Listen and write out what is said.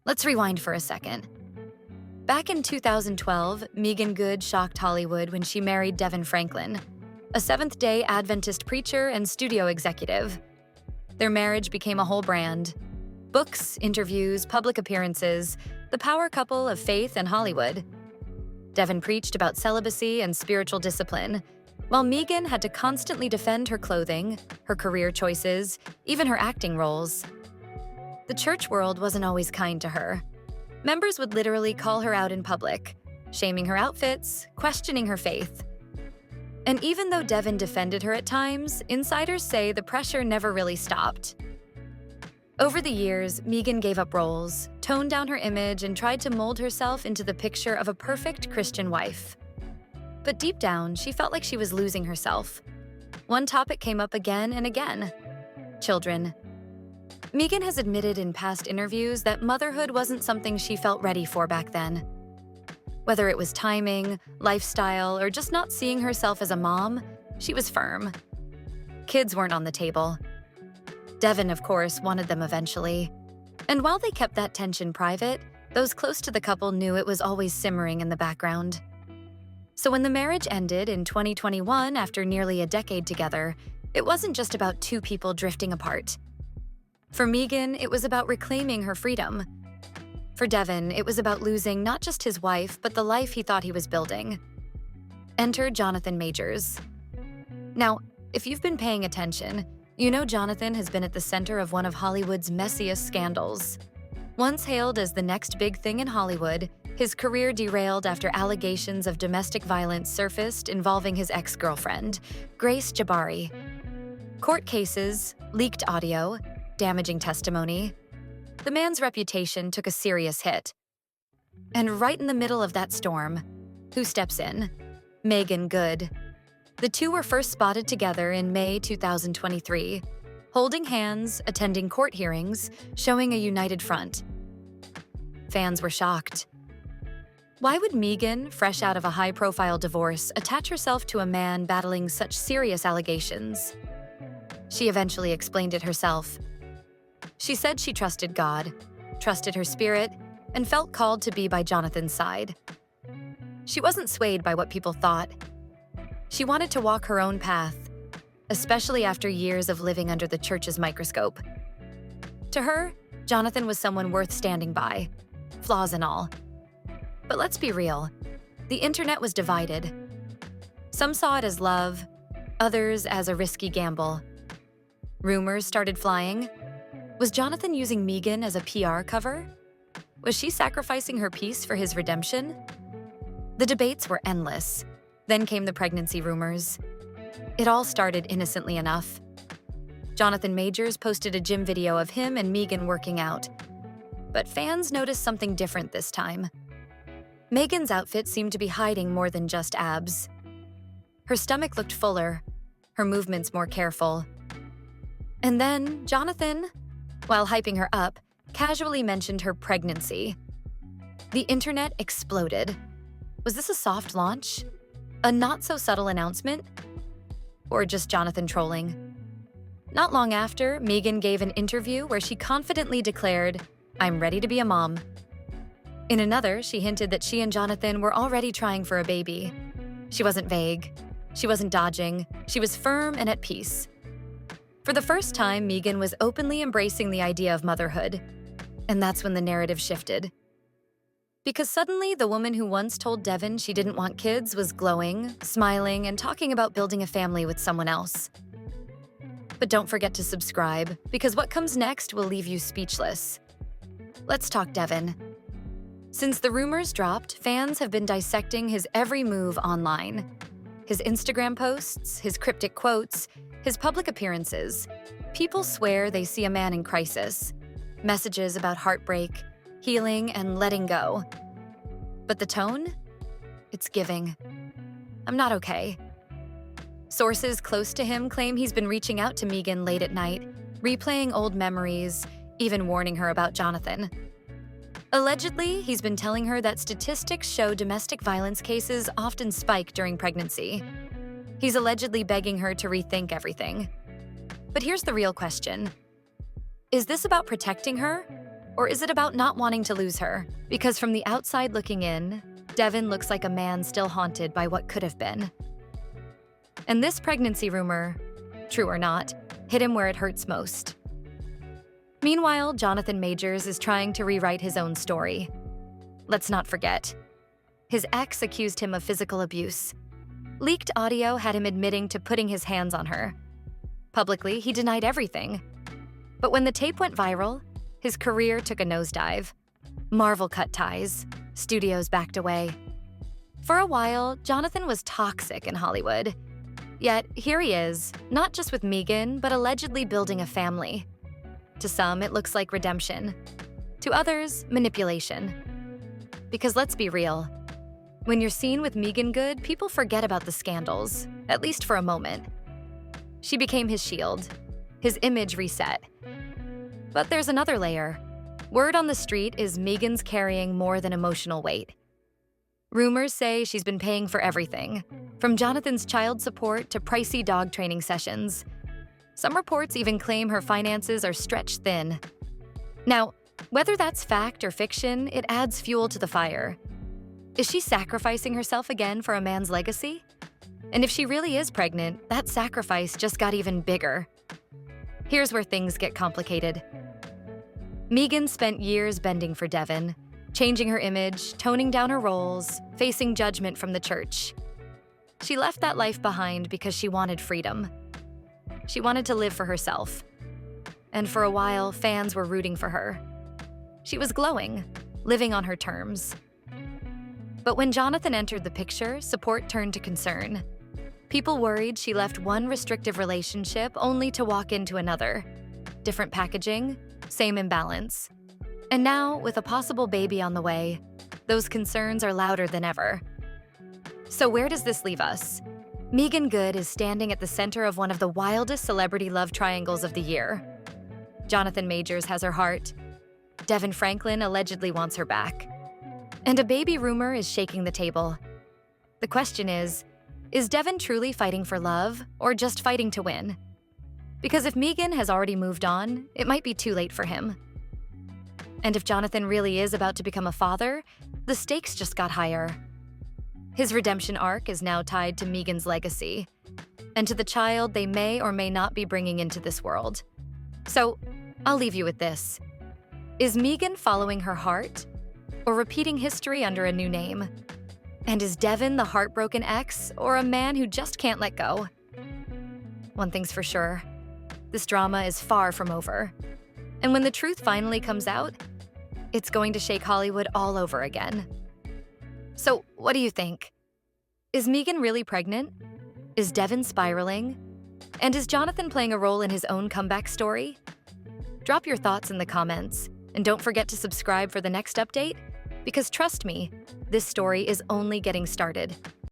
Let's rewind for a second. Back in 2012, Meagan Good shocked Hollywood when she married Devon Franklin, a Seventh-day Adventist preacher and studio executive. Their marriage became a whole brand. Books, interviews, public appearances, the power couple of faith and Hollywood. Devon preached about celibacy and spiritual discipline, while Meagan had to constantly defend her clothing, her career choices, even her acting roles. The church world wasn't always kind to her. Members would literally call her out in public, shaming her outfits, questioning her faith. And even though Devon defended her at times, insiders say the pressure never really stopped. Over the years, Meagan gave up roles, toned down her image, and tried to mold herself into the picture of a perfect Christian wife. But deep down, she felt like she was losing herself. One topic came up again and again: children. Meagan has admitted in past interviews that motherhood wasn't something she felt ready for back then. Whether it was timing, lifestyle, or just not seeing herself as a mom, she was firm. Kids weren't on the table. Devon, of course, wanted them eventually. And while they kept that tension private, those close to the couple knew it was always simmering in the background. So when the marriage ended in 2021 after nearly a decade together, it wasn't just about two people drifting apart. For Meagan, it was about reclaiming her freedom. For Devon, it was about losing not just his wife, but the life he thought he was building. Enter Jonathan Majors. Now, if you've been paying attention, you know Jonathan has been at the center of one of Hollywood's messiest scandals. Once hailed as the next big thing in Hollywood, his career derailed after allegations of domestic violence surfaced involving his ex-girlfriend, Grace Jabari. Court cases, leaked audio, damaging testimony. The man's reputation took a serious hit. And right in the middle of that storm, who steps in? Meagan Good. The two were first spotted together in May 2023, holding hands, attending court hearings, showing a united front. Fans were shocked. Why would Meagan, fresh out of a high-profile divorce, attach herself to a man battling such serious allegations? She eventually explained it herself. She said she trusted God, trusted her spirit, and felt called to be by Jonathan's side. She wasn't swayed by what people thought. She wanted to walk her own path, especially after years of living under the church's microscope. To her, Jonathan was someone worth standing by, flaws and all. But let's be real, the internet was divided. Some saw it as love, others as a risky gamble. Rumors started flying. Was Jonathan using Meagan as a PR cover? Was she sacrificing her peace for his redemption? The debates were endless. Then came the pregnancy rumors. It all started innocently enough. Jonathan Majors posted a gym video of him and Meagan working out. But fans noticed something different this time. Meagan's outfit seemed to be hiding more than just abs. Her stomach looked fuller, her movements more careful. And then Jonathan, while hyping her up, casually mentioned her pregnancy. The internet exploded. Was this a soft launch? A not-so-subtle announcement? Or just Jonathan trolling? Not long after, Meagan gave an interview where she confidently declared, "I'm ready to be a mom." In another, she hinted that she and Jonathan were already trying for a baby. She wasn't vague. She wasn't dodging. She was firm and at peace. For the first time, Meagan was openly embracing the idea of motherhood. And that's when the narrative shifted. Because suddenly, the woman who once told Devon she didn't want kids was glowing, smiling, and talking about building a family with someone else. But don't forget to subscribe, because what comes next will leave you speechless. Let's talk Devon. Since the rumors dropped, fans have been dissecting his every move online. His Instagram posts, his cryptic quotes, his public appearances. People swear they see a man in crisis. Messages about heartbreak, healing, and letting go. But the tone? It's giving. I'm not okay. Sources close to him claim he's been reaching out to Meagan late at night, replaying old memories, even warning her about Jonathan. Allegedly, he's been telling her that statistics show domestic violence cases often spike during pregnancy. He's allegedly begging her to rethink everything. But here's the real question. Is this about protecting her Or is it about not wanting to lose her? Because from the outside looking in, Devon looks like a man still haunted by what could have been. And this pregnancy rumor, true or not, hit him where it hurts most. Meanwhile, Jonathan Majors is trying to rewrite his own story. Let's not forget, his ex accused him of physical abuse. Leaked audio had him admitting to putting his hands on her. Publicly, he denied everything. But when the tape went viral, his career took a nosedive. Marvel cut ties. Studios backed away. For a while, Jonathan was toxic in Hollywood. Yet, here he is, not just with Meagan, but allegedly building a family. To some, it looks like redemption. To others, manipulation. Because let's be real, when you're seen with Meagan Good, people forget about the scandals, at least for a moment. She became his shield, his image reset. But there's another layer. Word on the street is Meagan's carrying more than emotional weight. Rumors say she's been paying for everything, from Jonathan's child support to pricey dog training sessions. Some reports even claim her finances are stretched thin. Now, whether that's fact or fiction, it adds fuel to the fire. Is she sacrificing herself again for a man's legacy? And if she really is pregnant, that sacrifice just got even bigger. Here's where things get complicated. Meagan spent years bending for Devon, changing her image, toning down her roles, facing judgment from the church. She left that life behind because she wanted freedom. She wanted to live for herself. And for a while, fans were rooting for her. She was glowing, living on her terms. But when Jonathan entered the picture, support turned to concern. People worried she left one restrictive relationship only to walk into another. Different packaging, same imbalance. And now, with a possible baby on the way, those concerns are louder than ever. So where does this leave us? Meagan Good is standing at the center of one of the wildest celebrity love triangles of the year. Jonathan Majors has her heart. Devon Franklin allegedly wants her back. And a baby rumor is shaking the table. The question is Devon truly fighting for love or just fighting to win? Because if Meagan has already moved on, it might be too late for him. And if Jonathan really is about to become a father, the stakes just got higher. His redemption arc is now tied to Meagan's legacy, and to the child they may or may not be bringing into this world. So, I'll leave you with this. Is Meagan following her heart, or repeating history under a new name? And is Devon the heartbroken ex, or a man who just can't let go? One thing's for sure, this drama is far from over. And when the truth finally comes out, it's going to shake Hollywood all over again. So, what do you think? Is Meagan really pregnant? Is Devon spiraling? And is Jonathan playing a role in his own comeback story? Drop your thoughts in the comments, and don't forget to subscribe for the next update, because trust me, this story is only getting started.